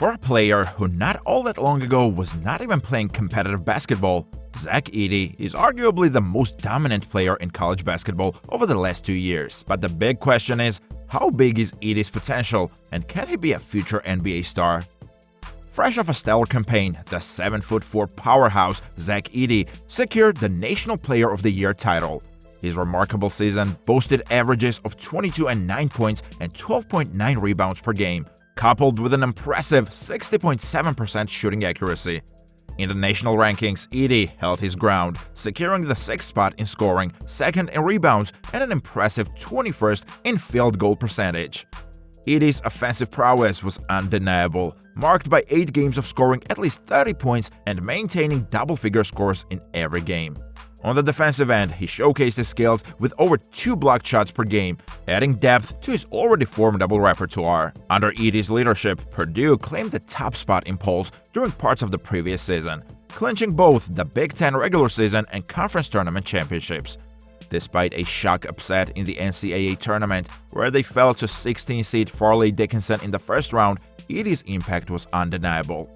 For a player who not all that long ago was not even playing competitive basketball, Zach Edey is arguably the most dominant player in college basketball over the last 2 years. But the big question is, how big is Edey's potential, and can he be a future NBA star? Fresh off a stellar campaign, the 7'4" powerhouse Zach Edey secured the National Player of the Year title. His remarkable season boasted averages of 22 and 9 points and 12.9 rebounds per game, coupled with an impressive 60.7% shooting accuracy. In the national rankings, Edey held his ground, securing the 6th spot in scoring, 2nd in rebounds, and an impressive 21st in field goal percentage. Edey's offensive prowess was undeniable, marked by 8 games of scoring at least 30 points and maintaining double-figure scores in every game. On the defensive end, he showcased his skills with over 2 blocked shots per game, adding depth to his already formidable repertoire. Under Edey's leadership, Purdue claimed the top spot in polls during parts of the previous season, clinching both the Big Ten regular season and conference tournament championships. Despite a shock upset in the NCAA tournament, where they fell to 16-seed Farley Dickinson in the first round, Edey's impact was undeniable.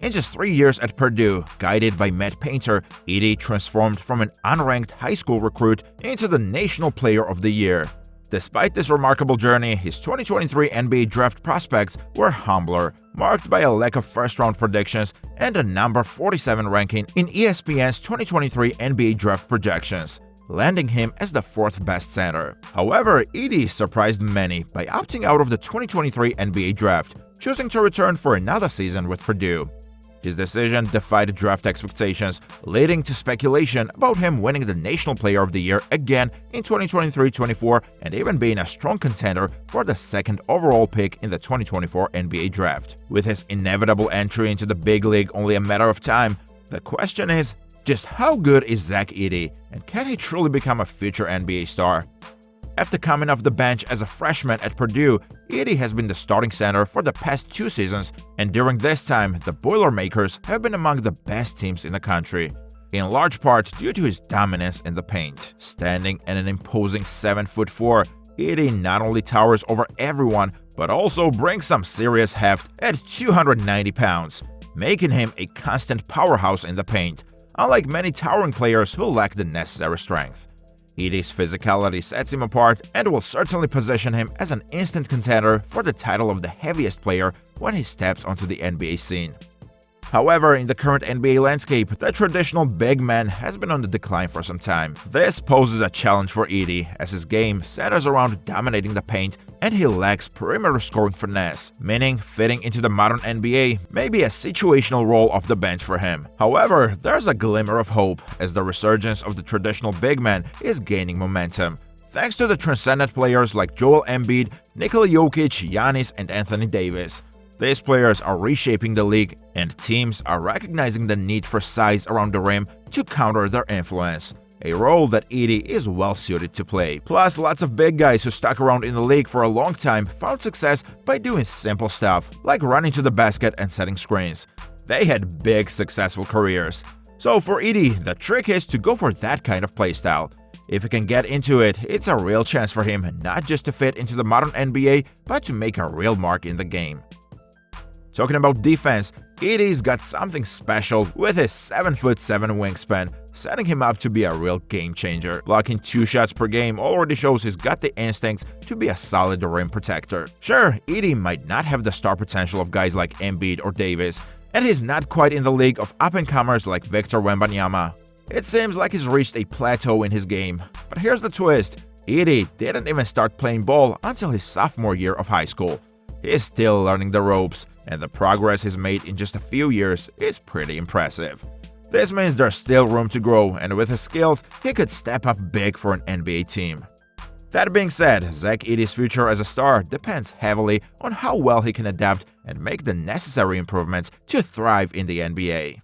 In just 3 years at Purdue, guided by Matt Painter, Edey transformed from an unranked high school recruit into the National Player of the Year. Despite this remarkable journey, his 2023 NBA draft prospects were humbler, marked by a lack of first-round predictions and a number 47 ranking in ESPN's 2023 NBA draft projections, landing him as the 4th best center. However, Edey surprised many by opting out of the 2023 NBA draft, choosing to return for another season with Purdue. His decision defied draft expectations, leading to speculation about him winning the National Player of the Year again in 2023-24 and even being a strong contender for the 2nd overall pick in the 2024 NBA Draft. With his inevitable entry into the big league only a matter of time, the question is, just how good is Zach Edey, and can he truly become a future NBA star? After coming off the bench as a freshman at Purdue, Edey has been the starting center for the past 2 seasons, and during this time, the Boilermakers have been among the best teams in the country, in large part due to his dominance in the paint. Standing at an imposing 7'4", Edey not only towers over everyone, but also brings some serious heft at 290 pounds, making him a constant powerhouse in the paint, unlike many towering players who lack the necessary strength. Edey's physicality sets him apart and will certainly position him as an instant contender for the title of the heaviest player when he steps onto the NBA scene. However, in the current NBA landscape, the traditional big man has been on the decline for some time. This poses a challenge for Edey, as his game centers around dominating the paint and he lacks perimeter scoring finesse, meaning fitting into the modern NBA may be a situational role off the bench for him. However, there's a glimmer of hope, as the resurgence of the traditional big man is gaining momentum, thanks to the transcendent players like Joel Embiid, Nikola Jokic, Giannis, and Anthony Davis. These players are reshaping the league, and teams are recognizing the need for size around the rim to counter their influence, a role that Edey is well suited to play. Plus, lots of big guys who stuck around in the league for a long time found success by doing simple stuff, like running to the basket and setting screens. They had big, successful careers. So for Edey, the trick is to go for that kind of playstyle. If he can get into it, it's a real chance for him not just to fit into the modern NBA, but to make a real mark in the game. Talking about defense, Edey's got something special with his 7'7" wingspan, setting him up to be a real game changer. Blocking 2 shots per game already shows he's got the instincts to be a solid rim protector. Sure, Edey might not have the star potential of guys like Embiid or Davis, and he's not quite in the league of up-and-comers like Victor Wembanyama. It seems like he's reached a plateau in his game. But here's the twist: Edey didn't even start playing ball until his sophomore year of high school. He's still learning the ropes, and the progress he's made in just a few years is pretty impressive. This means there's still room to grow, and with his skills, he could step up big for an NBA team. That being said, Zach Edey's future as a star depends heavily on how well he can adapt and make the necessary improvements to thrive in the NBA.